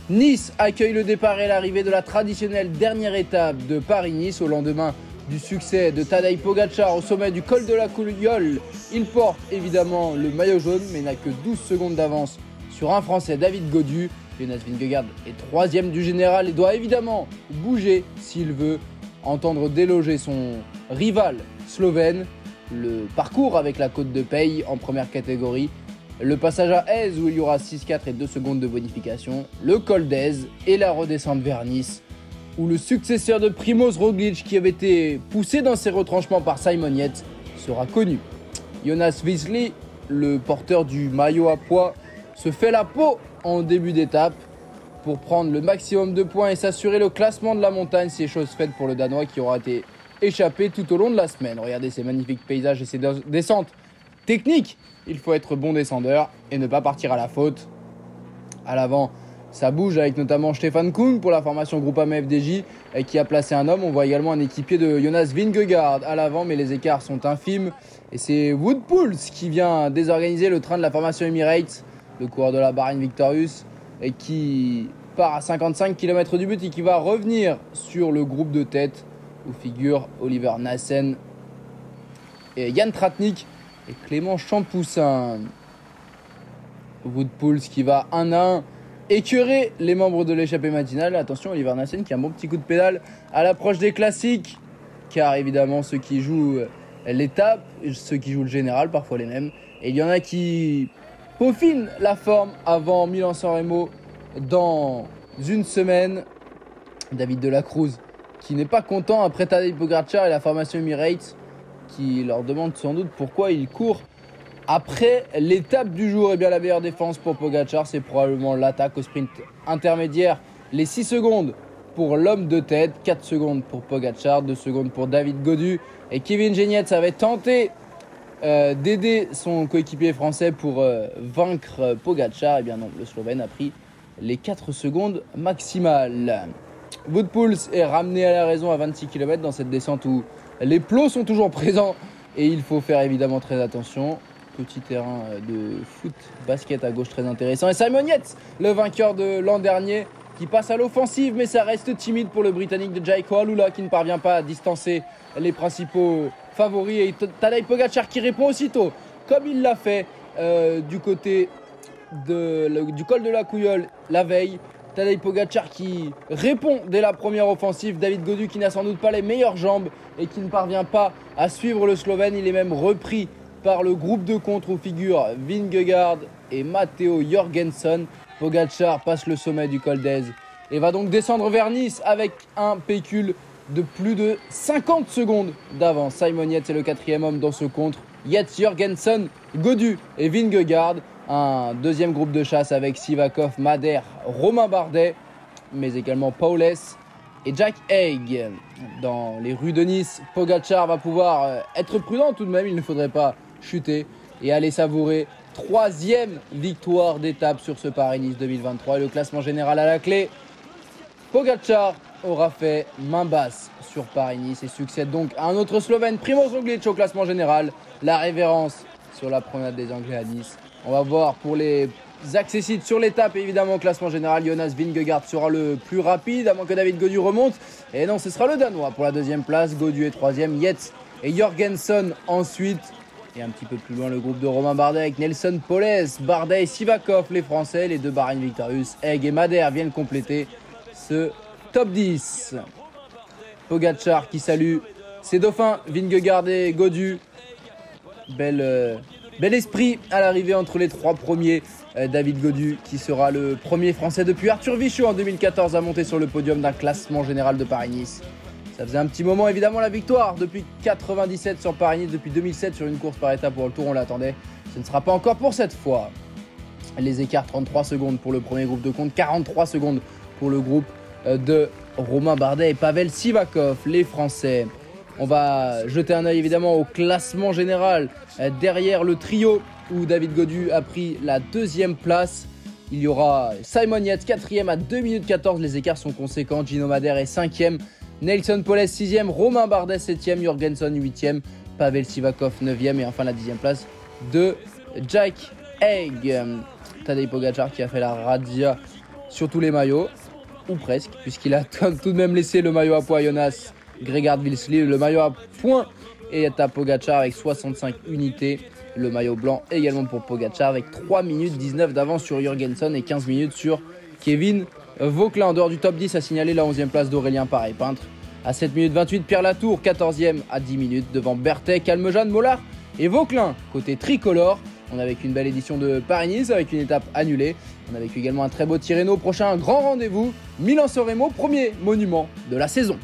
Nice accueille le départ et l'arrivée de la traditionnelle dernière étape de Paris-Nice au lendemain du succès de Tadej Pogačar au sommet du col de la Couillole. Il porte évidemment le maillot jaune mais n'a que 12 secondes d'avance sur un Français, David Gaudu. Jonas Vingegaard est 3e du général et doit évidemment bouger s'il veut entendre déloger son rival slovène. Le parcours avec la côte de Peille en première catégorie, le passage à Aise où il y aura 6-4 et 2 secondes de bonification, le col d'Aise et la redescente vers Nice où le successeur de Primož Roglič qui avait été poussé dans ses retranchements par Simon Yates sera connu. Jonas Wiesli, le porteur du maillot à pois, se fait la peau en début d'étape pour prendre le maximum de points et s'assurer le classement de la montagne. C'est chose faite pour le Danois qui aura été échappé tout au long de la semaine. Regardez ces magnifiques paysages et ces descentes techniques. Il faut être bon descendeur et ne pas partir à la faute. À l'avant, ça bouge avec notamment Stefan Kung pour la formation Groupama FDJ qui a placé un homme. On voit également un équipier de Jonas Vingegaard à l'avant, mais les écarts sont infimes. Et c'est Wout Poels qui vient désorganiser le train de la formation Emirates, le coureur de la Bahrain Victorious, et qui part à 55 km du but et qui va revenir sur le groupe de tête où figurent Oliver Nassen et Jan Tratnik et Clément Champoussin. Wout Poels qui va 1 à 1 écœurer les membres de l'échappée matinale. Attention, Oliver Nassen qui a un bon petit coup de pédale à l'approche des classiques, car évidemment ceux qui jouent l'étape, ceux qui jouent le général, parfois les mêmes, et il y en a qui peaufinent la forme avant Milan-San Remo dans une semaine. David de la Cruz qui n'est pas content après Tadej Pogačar et la formation Emirates qui leur demande sans doute pourquoi il court après l'étape du jour. Et bien la meilleure défense pour Pogačar, c'est probablement l'attaque au sprint intermédiaire. Les 6 secondes pour l'homme de tête, 4 secondes pour Pogačar, 2 secondes pour David Gaudu. Et Kevin Genietz avait tenté d'aider son coéquipier français pour vaincre Pogačar. Et bien non, le Slovène a pris les 4 secondes maximales. Wout Poels est ramené à la raison à 26 km dans cette descente où les plots sont toujours présents et il faut faire évidemment très attention. Petit terrain de foot, basket à gauche très intéressant. Et Simon Yates, le vainqueur de l'an dernier, qui passe à l'offensive, mais ça reste timide pour le Britannique de Jaiko Alula qui ne parvient pas à distancer les principaux favoris. Et Tadej Pogačar qui répond aussitôt, comme il l'a fait du côté du col de la Couillole la veille. Tadej Pogačar qui répond dès la première offensive. David Gaudu qui n'a sans doute pas les meilleures jambes et qui ne parvient pas à suivre le Slovène. Il est même repris par le groupe de contre où figurent Vingegaard et Matteo Jorgensen. Pogačar passe le sommet du col d'Aise et va donc descendre vers Nice avec un pécule de plus de 50 secondes d'avance. Simon Yates est le 4e homme dans ce contre. Yates, Jorgensen, Gaudu et Vingegaard. Un deuxième groupe de chasse avec Sivakov, Madère, Romain Bardet, mais également Paules et Jack Haig. Dans les rues de Nice, Pogačar va pouvoir être prudent tout de même. Il ne faudrait pas chuter et aller savourer 3e victoire d'étape sur ce Paris-Nice 2023. Et le classement général à la clé. Pogačar aura fait main basse sur Paris-Nice et succède donc à un autre Slovène, Primož Roglič, au classement général. La révérence sur la promenade des Anglais à Nice. On va voir pour les accessibles sur l'étape, évidemment au classement général, Jonas Vingegaard sera le plus rapide, à moins que David Gaudu remonte. Et non, ce sera le Danois pour la 2e place, Gaudu est 3e, Yates et Jorgensen ensuite. Et un petit peu plus loin, le groupe de Romain Bardet avec Nelson Paules, Bardet et Sivakov, les Français. Les deux Bahrain Victorious, Haig et Madère viennent compléter ce top 10. Pogačar qui salue ses dauphins, Vingegaard et Gaudu. Bel esprit à l'arrivée entre les 3 premiers. David Gaudu qui sera le premier Français depuis Arthur Vichot en 2014 à monter sur le podium d'un classement général de Paris-Nice. Ça faisait un petit moment évidemment la victoire depuis 97 sur Paris-Nice, depuis 2007 sur une course par étape pour le Tour on l'attendait. Ce ne sera pas encore pour cette fois. Les écarts 33 secondes pour le premier groupe de compte, 43 secondes pour le groupe de Romain Bardet et Pavel Sivakov, les Français. On va jeter un œil évidemment au classement général derrière le trio où David Gaudu a pris la 2e place. Il y aura Simon Yates 4e à 2 minutes 14, les écarts sont conséquents. Gino Madère est 5e, Nelson Paules 6e, Romain Bardet 7e, Jorgensen 8e, Pavel Sivakov 9e et enfin la 10e place de Jack Haig. Tadej Pogačar qui a fait la razzia sur tous les maillots, ou presque, puisqu'il a tout de même laissé le maillot à poids à Jonas Gregard-Vilsli, le maillot à points est à Pogačar avec 65 unités. Le maillot blanc également pour Pogačar avec 3 minutes 19 d'avance sur Jürgensen et 15 minutes sur Kevin Vauquelin. En dehors du top 10, à signaler la 11e place d'Aurélien Paré-Peintre. À 7 minutes 28, Pierre Latour, 14e à 10 minutes devant Berthet, Calmejane, Mollard et Vauquelin. Côté tricolore, on a vécu une belle édition de Paris-Nice avec une étape annulée. On a vécu également un très beau Tirreno. Prochain grand rendez-vous, Milan-San Remo, premier monument de la saison.